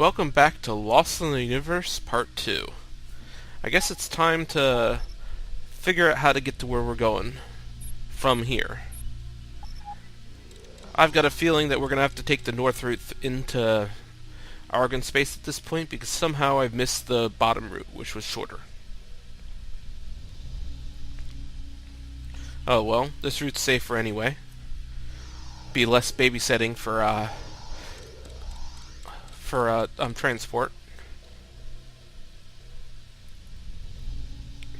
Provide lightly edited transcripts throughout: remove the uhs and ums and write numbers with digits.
Welcome back to Lost in the Universe Part 2. I guess it's time to figure out how to get to where we're going from here. I've got a feeling that we're going to have to take the north route into Argon space at this point because somehow I've missed the bottom route, which was shorter. Oh well, this route's safer anyway. Be less babysitting for transport.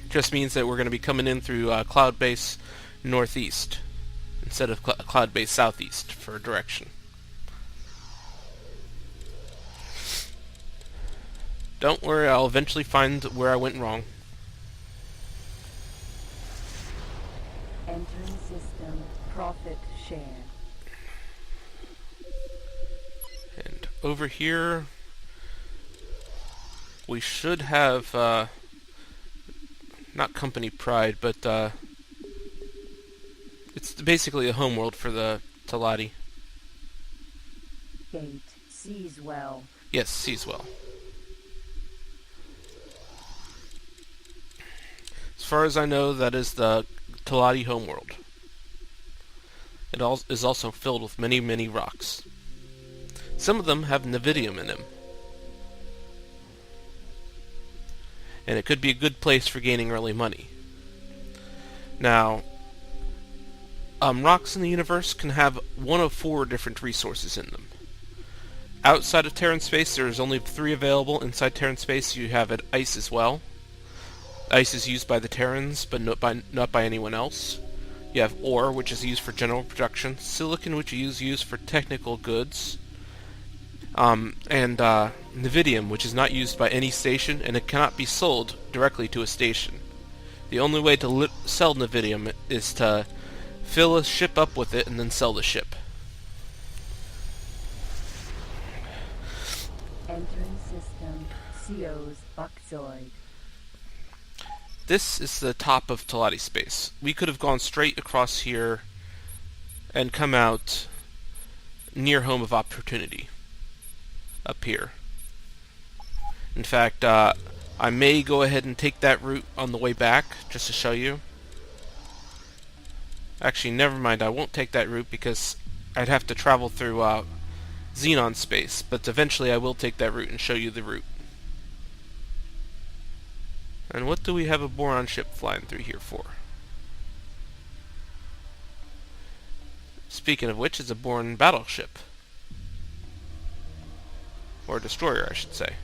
Just means that we're going to be coming in through Cloud Base northeast instead of Cloud Base southeast for direction. Don't worry, I'll eventually find where I went wrong. Entering system, profit share. And over here, we should have, not Company Pride, but it's basically a homeworld for the Teladi. Gate, Seaswell. Yes, Seaswell. As far as I know, that is the Teladi homeworld. It is also filled with many, many rocks. Some of them have Nevidium in them. And it could be a good place for gaining early money. Now, rocks in the universe can have one of 4 different resources in them. Outside of Terran space, there is only 3 available. Inside Terran space, you have ice as well. Ice is used by the Terrans, but not by anyone else. You have ore, which is used for general production. Silicon, which is used for technical goods. And Nevidium, which is not used by any station, and it cannot be sold directly to a station. The only way to sell Nevidium is to fill a ship up with it and then sell the ship. Entering system, CO's Buckzoid. This is the top of Teladi space. We could have gone straight across here and come out near Home of Opportunity. Up here. In fact, I may go ahead and take that route on the way back, just to show you. Actually, never mind, I won't take that route because I'd have to travel through Xenon space, but eventually I will take that route and show you the route. And what do we have a Boron ship flying through here for? Speaking of which, it's a Boron battleship. Or destroyer, I should say.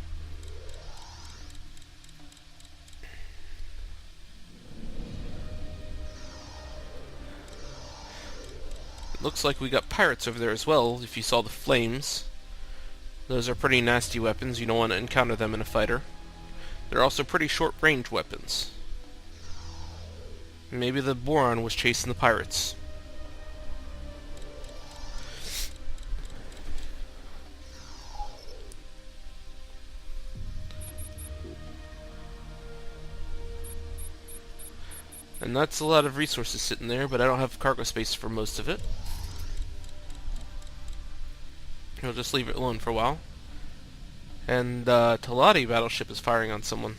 It looks like we got pirates over there as well, if you saw the flames. Those are pretty nasty weapons, you don't want to encounter them in a fighter. They're also pretty short-range weapons. Maybe the Boron was chasing the pirates. And that's a lot of resources sitting there, but I don't have cargo space for most of it. I'll just leave it alone for a while. And the Teladi battleship is firing on someone.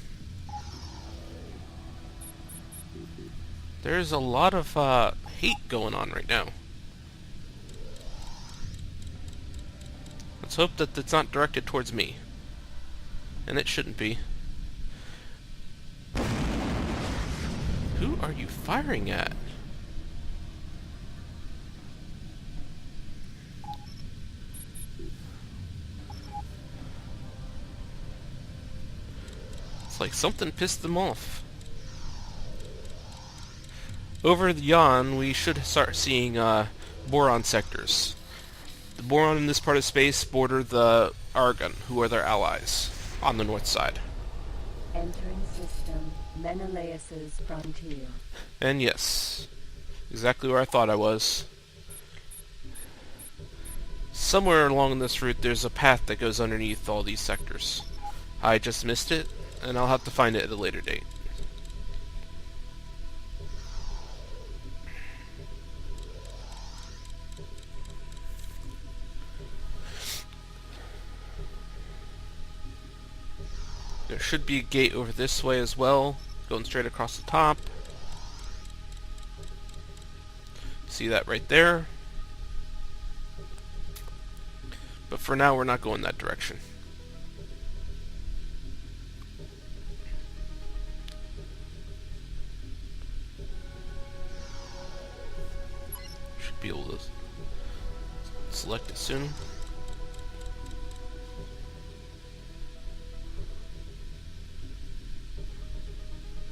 There's a lot of hate going on right now. Let's hope that it's not directed towards me. And it shouldn't be. Who are you firing at? It's like something pissed them off. Over the Yon, we should start seeing Boron sectors. The Boron in this part of space border the Argon, who are their allies, on the north side. Entering system, Menelaus's frontier. And yes, exactly where I thought I was. Somewhere along this route there's a path that goes underneath all these sectors. I just missed it, and I'll have to find it at a later date. There should be a gate over this way as well, going straight across the top. See that right there? But for now, we're not going that direction. Should be able to select it soon.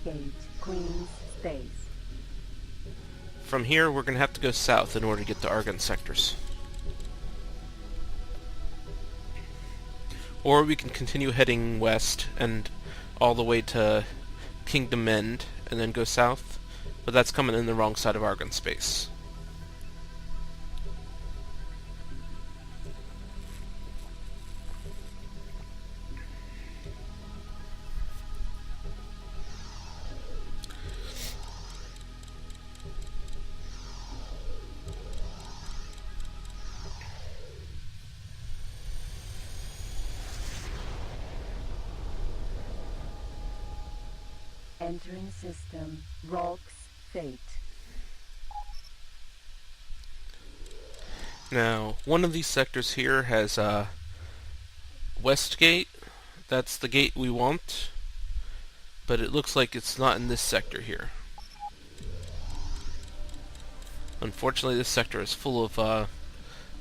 Gate Queen's Space. From here, we're going to have to go south in order to get to Argon sectors. Or we can continue heading west and all the way to Kingdom End and then go south, but that's coming in the wrong side of Argon space. Entering system, Ralk's Fate. Now, one of these sectors here has West Gate. That's the gate we want, but it looks like it's not in this sector here. Unfortunately, this sector is full of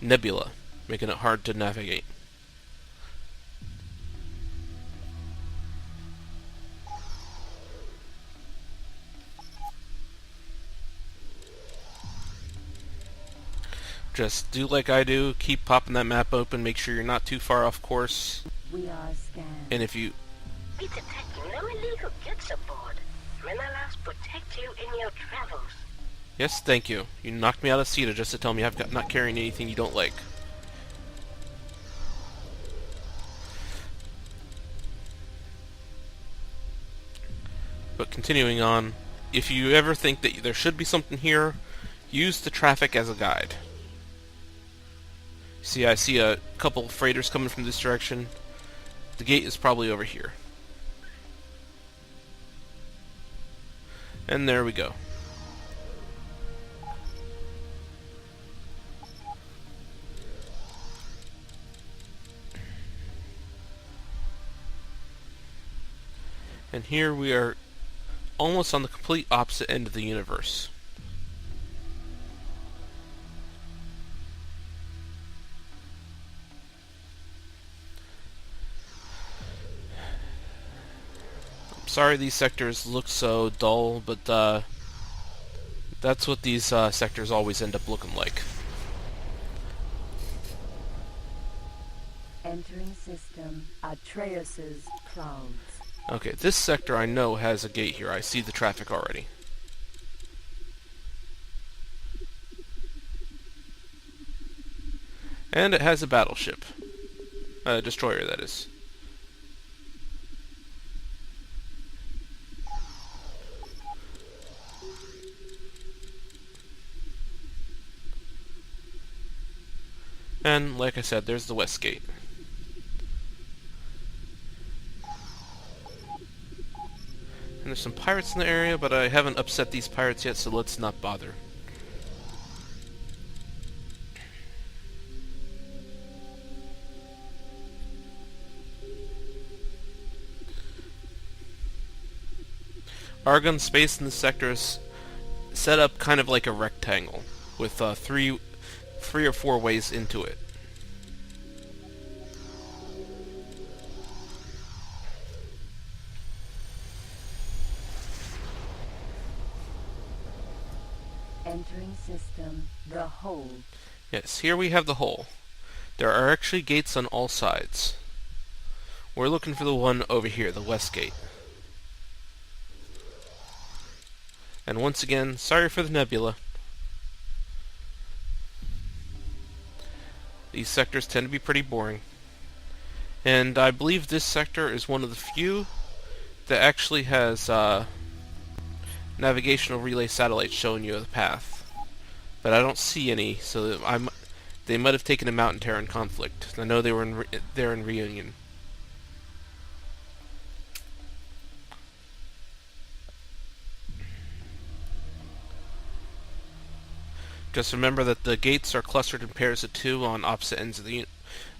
nebula, making it hard to navigate. Just do like I do, keep popping that map open, make sure you're not too far off course. We are scanned. And if you... We detect no illegal goods aboard. Menelaus protect you in your travels. Yes, thank you. You knocked me out of CETA just to tell me I've got not carrying anything you don't like. But continuing on, if you ever think that there should be something here, use the traffic as a guide. See, I see a couple freighters coming from this direction. The gate is probably over here. And there we go. And here we are almost on the complete opposite end of the universe. Sorry these sectors look so dull, but that's what these sectors always end up looking like. Entering system, Atreus's Clouds. Okay, this sector I know has a gate here. I see the traffic already. And it has a battleship. A destroyer, that is. And, like I said, there's the West Gate. And there's some pirates in the area, but I haven't upset these pirates yet, so let's not bother. Argon space in this sector is set up kind of like a rectangle, with three or four ways into it. Entering system, the Hole. Yes, here we have the hole. There are actually gates on all sides. We're looking for the one over here, the West Gate. And once again, sorry for the nebula. These sectors tend to be pretty boring. And I believe this sector is one of the few that actually has navigational relay satellites showing you the path. But I don't see any, so they might have taken them out in Terran conflict. I know they were there in Reunion. Just remember that the gates are clustered in pairs of 2 on opposite ends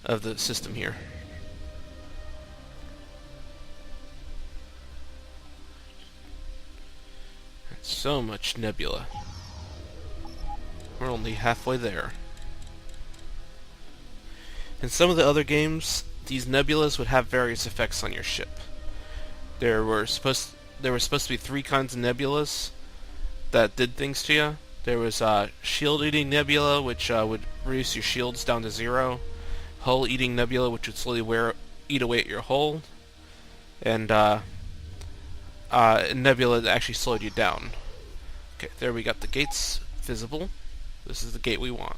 of the system here. So much nebula. We're only halfway there. In some of the other games, these nebulas would have various effects on your ship. There were supposed to be 3 kinds of nebulas that did things to you. There was shield-eating nebula, which would reduce your shields down to 0. Hull-eating nebula, which would slowly eat away at your hull. And nebula that actually slowed you down. Okay, there we got the gates visible. This is the gate we want.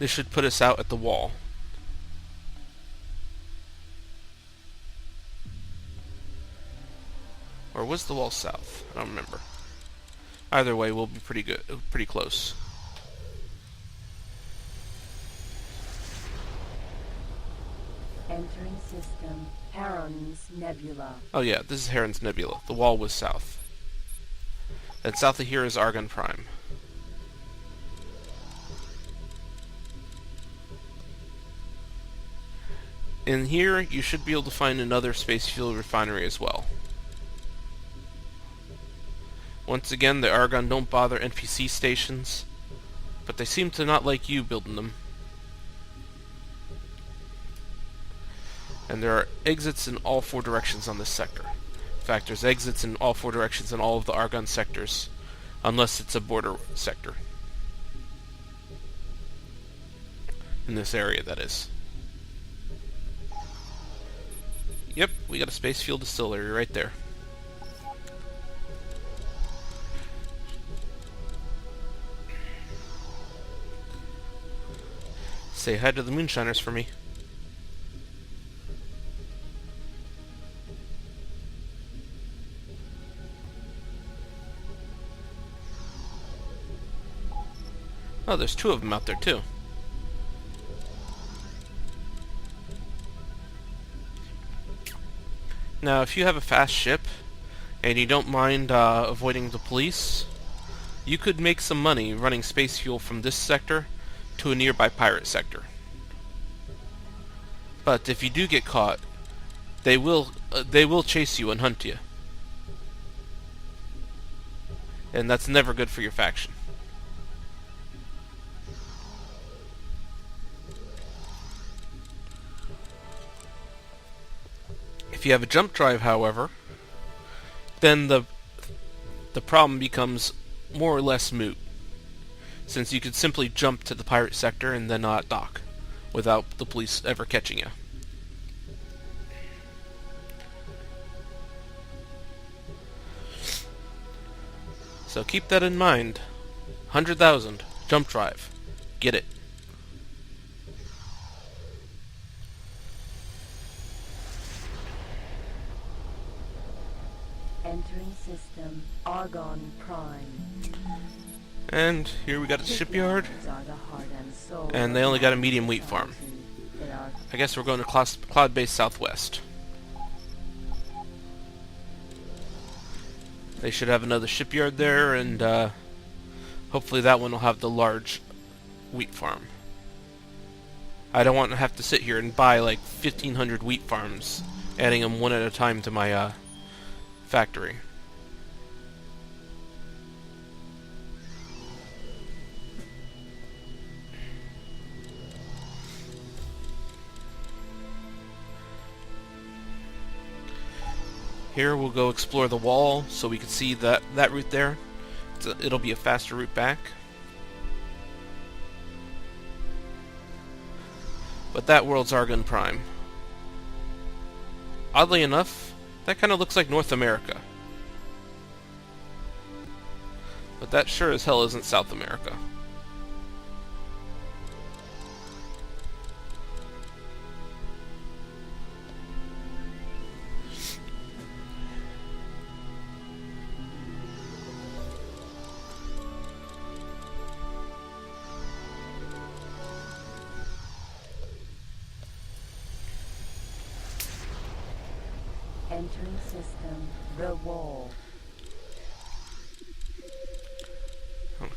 This should put us out at the wall. Or was the wall south? I don't remember. Either way, we'll be pretty close. Entering system, Heron's Nebula. Oh yeah, this is Heron's Nebula. The wall was south. And south of here is Argon Prime. In here, you should be able to find another space fuel refinery as well. Once again, the Argon don't bother NPC stations, but they seem to not like you building them. And there are exits in all 4 directions on this sector. In fact, there's exits in all 4 directions in all of the Argon sectors, unless it's a border sector. In this area, that is. Yep, we got a space fuel distillery right there. Say hi to the moonshiners for me. Oh, there's 2 of them out there too. Now, if you have a fast ship and you don't mind avoiding the police, you could make some money running space fuel from this sector to a nearby pirate sector. But if you do get caught, they will chase you and hunt you. And that's never good for your faction. If you have a jump drive, however, then the problem becomes more or less moot, since you could simply jump to the pirate sector and then not dock, without the police ever catching you. So keep that in mind. 100,000, jump drive. Get it. Entering system, Argon Prime. And here we got a shipyard, Are the heart and soul and they only got a medium wheat farm. that are I guess we're going to Cloud Base Southwest. They should have another shipyard there, and hopefully that one will have the large wheat farm. I don't want to have to sit here and buy like 1,500 wheat farms, adding them one at a time to my factory. Here we'll go explore the wall so we can see that route there. It'll be a faster route back. But that world's Argon Prime. Oddly enough, that kind of looks like North America. But that sure as hell isn't South America. entering system, the wall.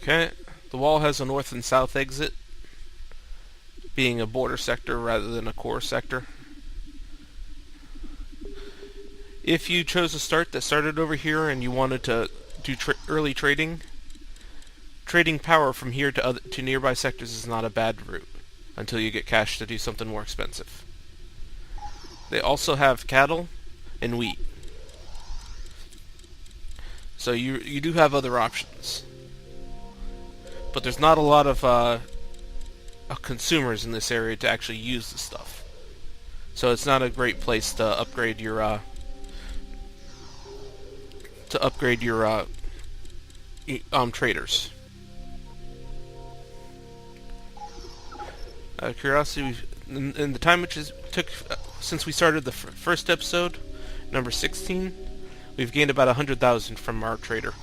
Okay. The wall has a north and south exit, being a border sector rather than a core sector. If you chose a start that started over here and you wanted to do early trading, trading power from here to nearby sectors is not a bad route until you get cash to do something more expensive. They also have cattle and wheat. So you do have other options. But there's not a lot of consumers in this area to actually use the stuff. So it's not a great place to upgrade your traders. Curiosity, in the time which took since we started the first episode, number 16, we've gained about 100,000 from our trader.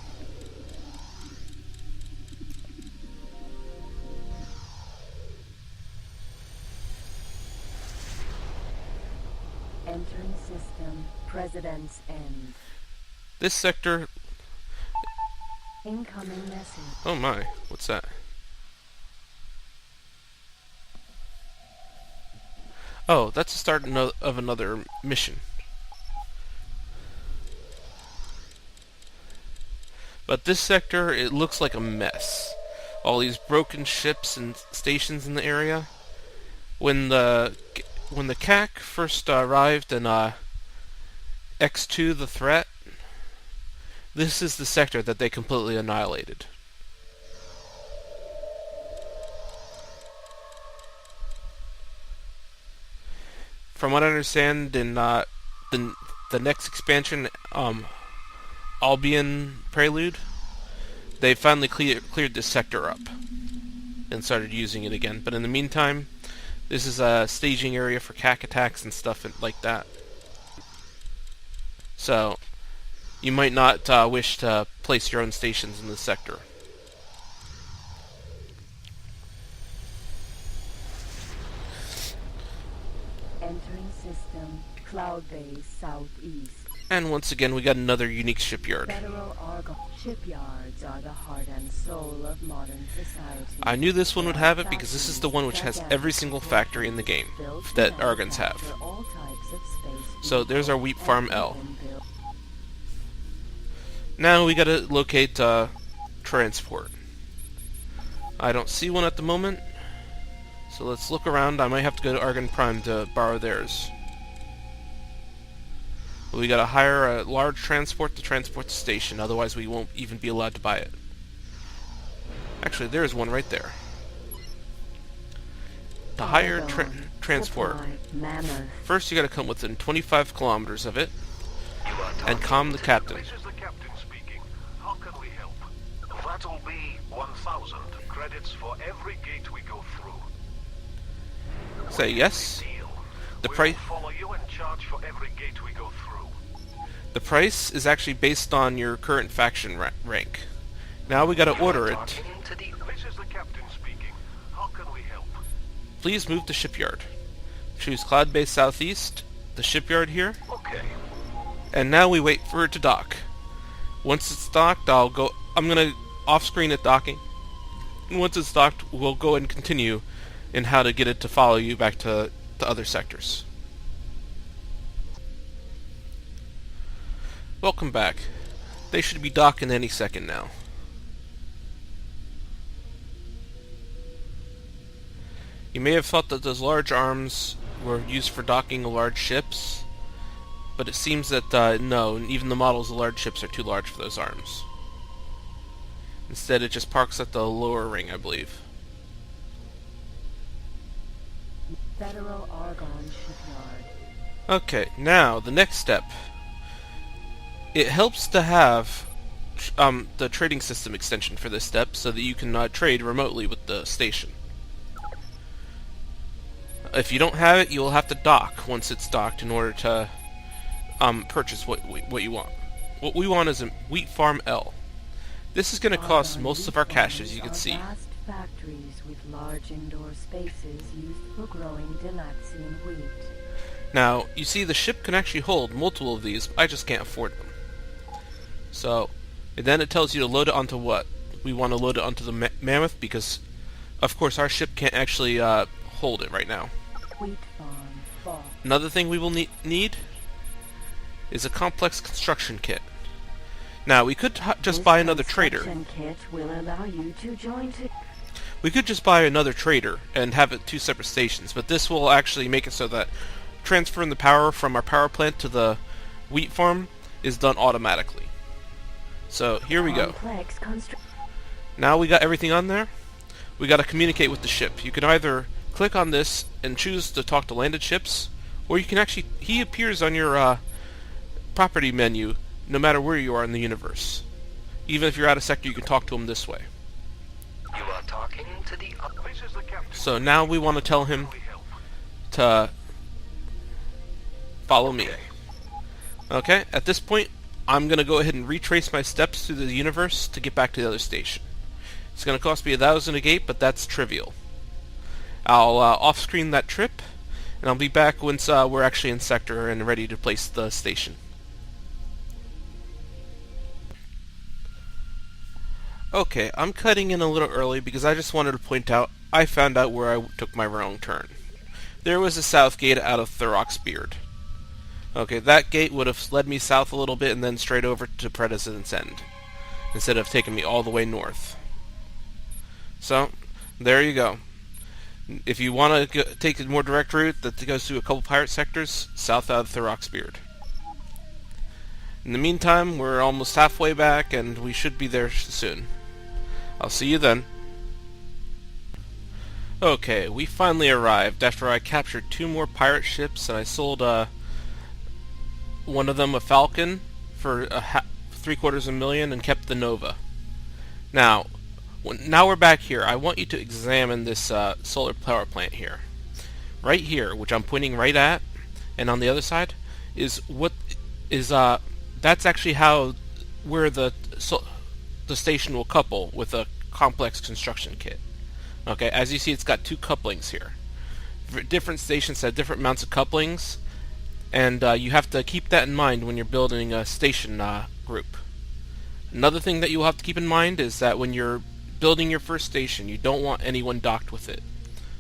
Entering system. President's end. This sector... Incoming message. Oh my, what's that? Oh, that's the start of another mission. But this sector, it looks like a mess. All these broken ships and stations in the area. When the CAC first arrived in X2, the threat, this is the sector that they completely annihilated. From what I understand, in the next expansion, Albion Prelude, they finally cleared this sector up and started using it again. But in the meantime, this is a staging area for CAC attacks and stuff like that. So, you might not wish to place your own stations in this sector. Entering system. Cloud Base southeast. And once again, we got another unique shipyard. Federal Argon shipyards are the heart and soul of modern society. I knew this one would have it because this is the one which has every single factory in the game that Argons have. So there's our wheat farm L. Now we gotta locate transport. I don't see one at the moment, so let's look around. I might have to go to Argon Prime to borrow theirs. But we gotta hire a large transport to transport the station, otherwise we won't even be allowed to buy it. Actually, there's one right there. To hire transport, first you gotta come within 25 kilometers of it and calm the captain. This is the captain speaking. How can we help? That'll be 1,000 credits for every gate we go through. Say yes. Deal. The We'll price. follow you and charge for every gate we go through. The price is actually based on your current faction rank. Now we gotta order it. This is the captain speaking. How can we help? Please move to shipyard. Choose Cloud Base Southeast, the shipyard here, Okay. and now we wait for it to dock. Once it's docked, I'm gonna off-screen it docking. And once it's docked, we'll go and continue in how to get it to follow you back to other sectors. Welcome back. They should be docking any second now. You may have thought that those large arms were used for docking large ships, but it seems that no, even the models of large ships are too large for those arms. Instead, it just parks at the lower ring, I believe. Federal Argon shipyard. Okay, now the next step. It helps to have the trading system extension for this step so that you can trade remotely with the station. If you don't have it, you will have to dock once it's docked in order to purchase what you want. What we want is a wheat farm L. This is going to cost most of our cash, as you can see. Vast factories with large indoor spaces used for growing Delaxian wheat. Now, you see the ship can actually hold multiple of these, I just can't afford them. So, and then it tells you to load it onto what? we want to load it onto the Mammoth because, of course, our ship can't actually hold it right now. Wheat farm. Fall. Another thing we will need is a complex construction kit. Now, we could just buy another trader. This kit will allow you to join We could just buy another trader and have it 2 separate stations, but this will actually make it so that transferring the power from our power plant to the wheat farm is done automatically. So here we go. Now we got everything on there. We got to communicate with the ship. You can either click on this and choose to talk to landed ships, or you can actually, he appears on your property menu no matter where you are in the universe. Even if you're out of sector, you can talk to him this way. You are talking to the... This is the captain. So now we want to tell him to follow me. Okay, at this point, I'm going to go ahead and retrace my steps through the universe to get back to the other station. It's going to cost me 1,000 a gate, but that's trivial. I'll off-screen that trip, and I'll be back once we're actually in sector and ready to place the station. Okay, I'm cutting in a little early because I just wanted to point out I found out where I took my wrong turn. There was a south gate out of Thurrock's Beard. Okay, that gate would have led me south a little bit and then straight over to President's End, instead of taking me all the way north. So, there you go. If you want to take a more direct route that goes through a couple pirate sectors, south out of Thurrock's Beard. In the meantime, we're almost halfway back and we should be there soon. I'll see you then. Okay, we finally arrived after I captured 2 more pirate ships and I sold one of them, a Falcon, for $750,000 and kept the Nova. Now we're back here. I want you to examine this solar power plant here. Right here, which I'm pointing right at, and on the other side, is that's actually where the station will couple with a complex construction kit. Okay, as you see, it's got 2 couplings here. Different stations have different amounts of couplings, and you have to keep that in mind when you're building a station group. Another thing that you'll have to keep in mind is that when you're building your first station, you don't want anyone docked with it.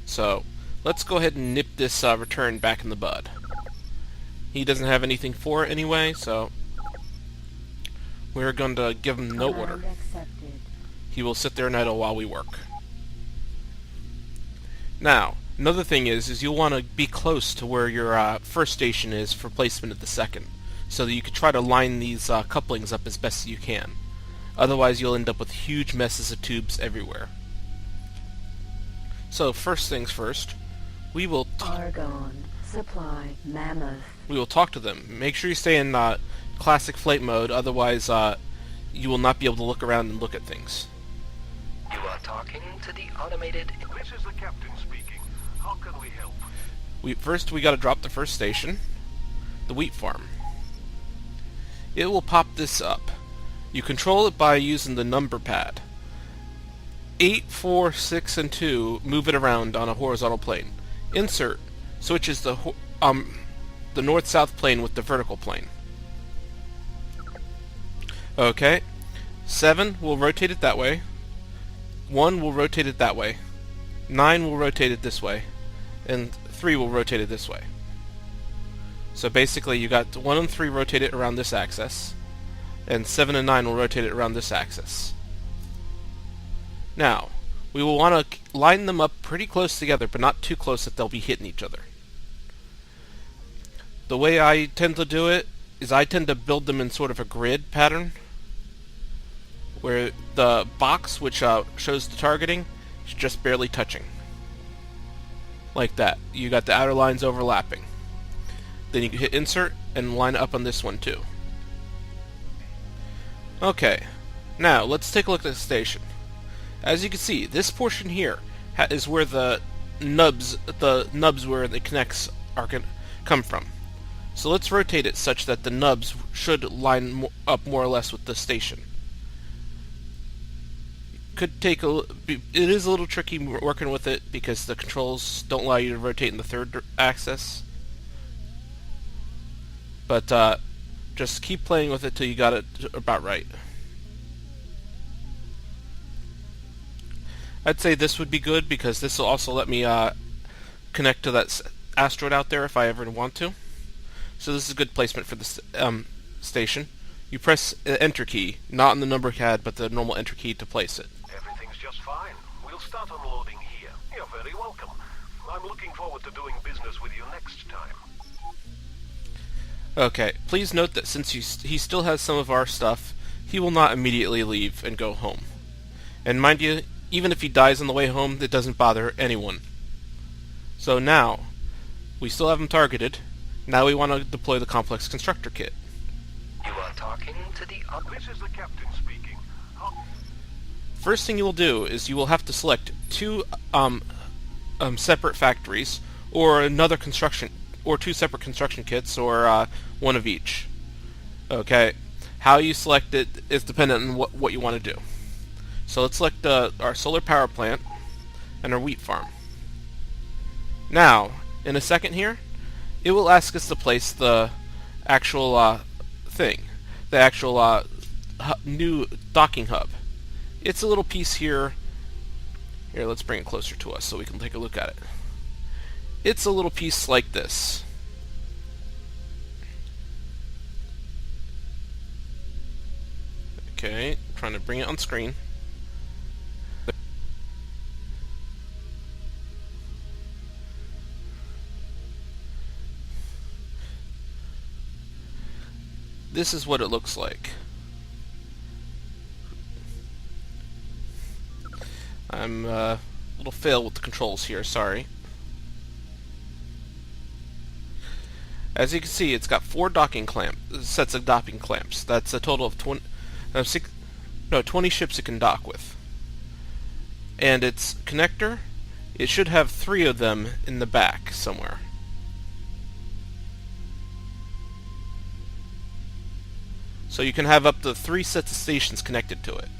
So, let's go ahead and nip this return back in the bud. He doesn't have anything for it anyway, so we're going to give him no order. He will sit there and idle while we work. Now, another thing is you'll want to be close to where your first station is for placement of the second, so that you can try to line these couplings up as best as you can. Otherwise, you'll end up with huge messes of tubes everywhere. So, first things first, we will Argon, supply, Mammoth. We will talk to them. Make sure you stay in classic flight mode, otherwise you will not be able to look around and look at things. You are talking to the automated... This is the captain speaking. How can we help? First, we got to drop the first station, the wheat farm. It will pop this up. You control it by using the number pad. 8, 4, 6, and 2 move it around on a horizontal plane. Insert switches the north-south plane with the vertical plane. Okay. 7 will rotate it that way. 1 will rotate it that way. 9 will rotate it this way. And 3 will rotate it this way. So basically you got 1 and 3 rotate it around this axis, and 7 and 9 will rotate it around this axis. Now, we will want to line them up pretty close together, but not too close that they'll be hitting each other. The way I tend to do it is I tend to build them in sort of a grid pattern, where the box which shows the targeting is just barely touching. Like that. You got the outer lines overlapping. Then you can hit insert and line it up on this one too. Okay, now let's take a look at the station. As you can see, this portion here is where the nubs where the connects are going to come from. So let's rotate it such that the nubs should line up more or less with the station. It is a little tricky working with it because the controls don't allow you to rotate in the third axis. But just keep playing with it till you got it about right. I'd say this would be good because this will also let me connect to that asteroid out there if I ever want to. So this is a good placement for the station. You press the enter key, not on the number pad, but the normal enter key to place it. Everything's just fine. We'll start unloading here. You're very welcome. I'm looking forward to doing business with you next time. Okay, please note that since he still has some of our stuff, he will not immediately leave and go home. And mind you, even if he dies on the way home, it doesn't bother anyone. So now, we still have him targeted. Now we want to deploy the complex constructor kit. You are talking to the This is the captain speaking. First thing you will do is you will have to select two separate factories, or another construction, or two separate construction kits, or one of each. Okay, how you select it is dependent on what you want to do. So let's select our solar power plant and our wheat farm. Now, in a second here, it will ask us to place the actual thing, the actual new docking hub. It's a little piece here. Here, let's bring it closer to us so we can take a look at it. It's a little piece like this. Okay, trying to bring it on screen. This is what it looks like. I'm a little fail with the controls here, sorry. As you can see, it's got 4 sets of docking clamps. That's a total of 20 ships it can dock with. And its connector, it should have 3 of them in the back somewhere. So you can have up to 3 sets of stations connected to it.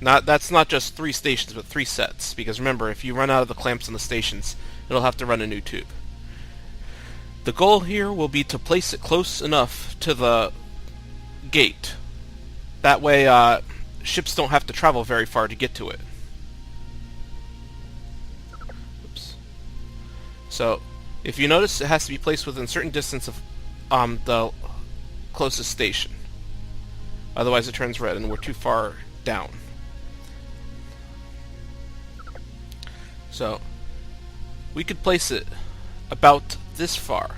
That's not just 3 stations, but 3 sets. Because remember, if you run out of the clamps on the stations, it'll have to run a new tube. The goal here will be to place it close enough to the gate. That way, ships don't have to travel very far to get to it. Oops. So, if you notice, it has to be placed within a certain distance of the closest station. Otherwise it turns red and we're too far down. So we could place it about this far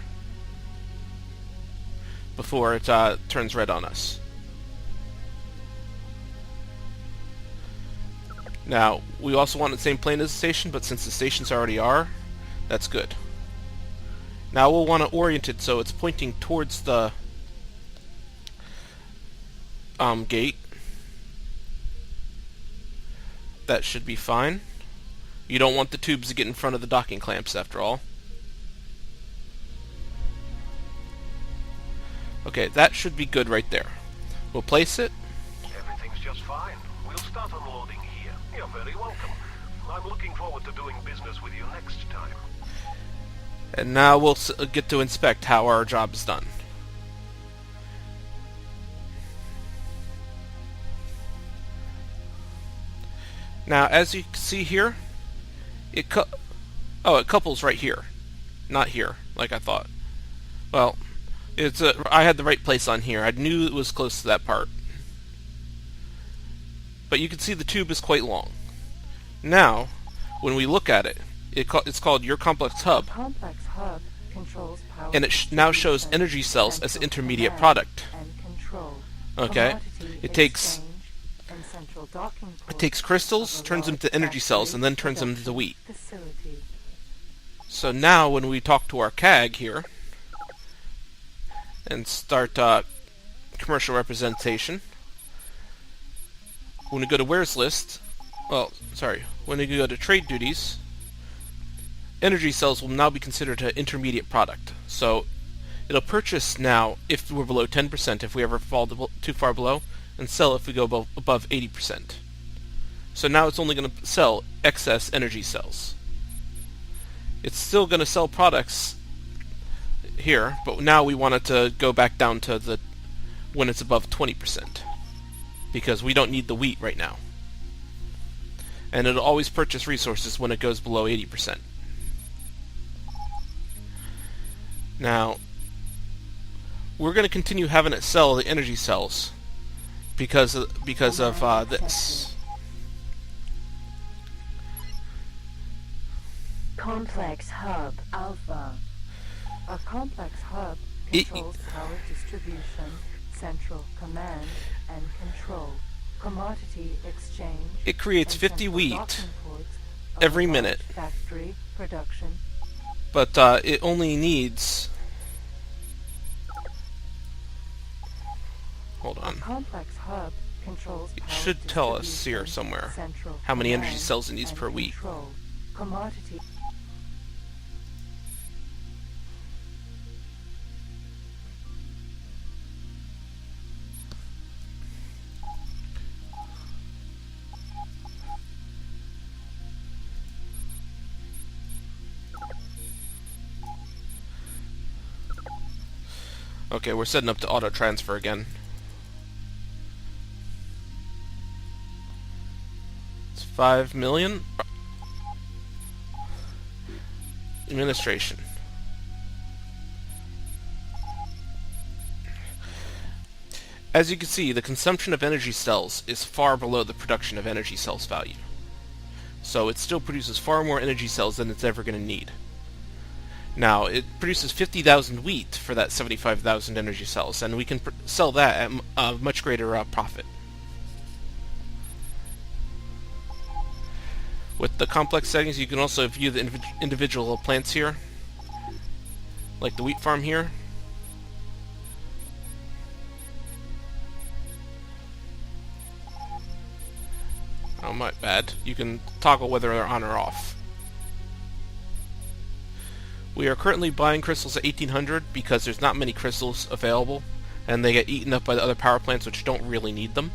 before it turns red on us. Now, we also want the same plane as the station, but since the stations already are, that's good. Now we'll want to orient it so it's pointing towards the gate. That should be fine. You don't want the tubes to get in front of the docking clamps after all. Okay, that should be good right there. We'll place it. Everything's just fine. We'll start unloading here. You're very welcome. I'm looking forward to doing business with you next time. And now we'll get to inspect how our job is done. Now, as you can see here, it couples right here, not here, like I thought. Well, I had the right place on here. I knew it was close to that part. But you can see the tube is quite long. Now, when we look at it, it's called your complex hub. Complex hub controls power, and it now shows energy cells as an intermediate product. Okay, it takes crystals, turns them to energy cells, and then turns them into wheat. So now when we talk to our CAG here and start commercial representation, when we go to wares list, when we go to trade duties, energy cells will now be considered an intermediate product. So it'll purchase now if we're below 10%, if we ever fall too far below, and sell if we go above 80%. So now it's only going to sell excess energy cells. It's still going to sell products here, but now we want it to go back down to when it's above 20%, because we don't need the wheat right now. and it'll always purchase resources when it goes below 80%. Now, we're going to continue having it sell the energy cells because of this. Complex Hub Alpha. A complex hub controls power distribution, central command and control, commodity exchange. It creates and 50 central wheat docking ports of every a large minute. Factory production. But it only needs... Hold A on. complex hub controls It power should tell us here distribution, somewhere central how many energy command cells it needs and per week. control, commodity. Okay, we're setting up to auto transfer again. It's 5 million. Administration. As you can see, the consumption of energy cells is far below the production of energy cells value. So it still produces far more energy cells than it's ever going to need. Now, it produces 50,000 wheat for that 75,000 energy cells, and we can sell that at a much greater profit. With the complex settings, you can also view the individual plants here, like the wheat farm here. Oh, my bad. You can toggle whether they're on or off. We are currently buying crystals at 1800 because there's not many crystals available, and they get eaten up by the other power plants which don't really need them.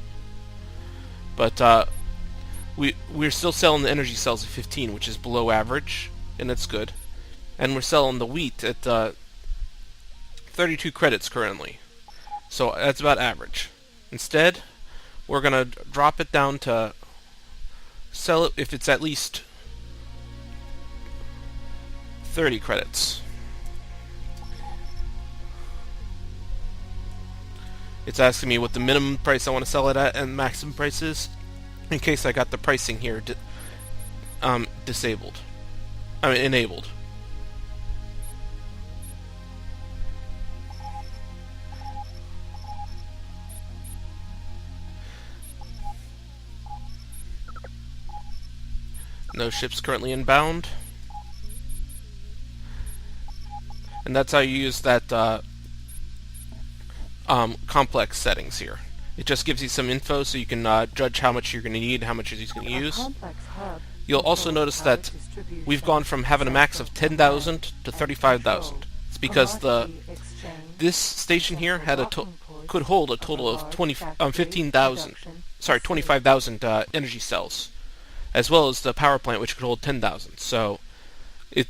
But we're still selling the energy cells at 15, which is below average, and it's good. And we're selling the wheat at 32 credits currently, so that's about average. Instead, we're gonna drop it down to sell it if it's at least 30 credits. It's asking me what the minimum price I want to sell it at and maximum price is, in case I got the pricing here disabled. I mean, enabled. No ships currently inbound. And that's how you use that complex settings here. It just gives you some info so you can judge how much you're going to need, how much you're going to use. You'll also notice that we've gone from having a max of 10,000 to 35,000. It's because this station here had could hold a total of 25,000 energy cells, as well as the power plant, which could hold 10,000. So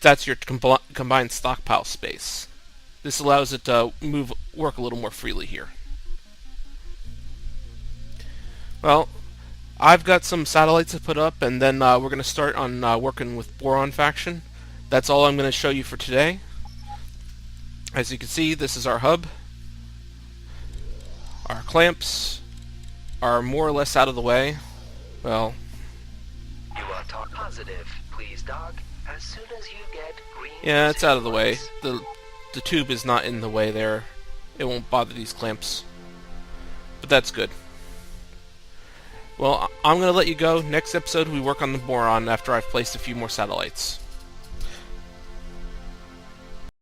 that's your combined stockpile space. This allows it to work a little more freely here. Well, I've got some satellites to put up, and then we're going to start on working with Boron faction. That's all I'm going to show you for today. As you can see, this is our hub. Our clamps are more or less out of the way. Well, You are talk positive, please, dog. As soon as you get green... yeah, it's out of the way. The tube is not in the way there. It won't bother these clamps. But that's good. Well, I'm going to let you go. Next episode, we work on the Boron after I've placed a few more satellites.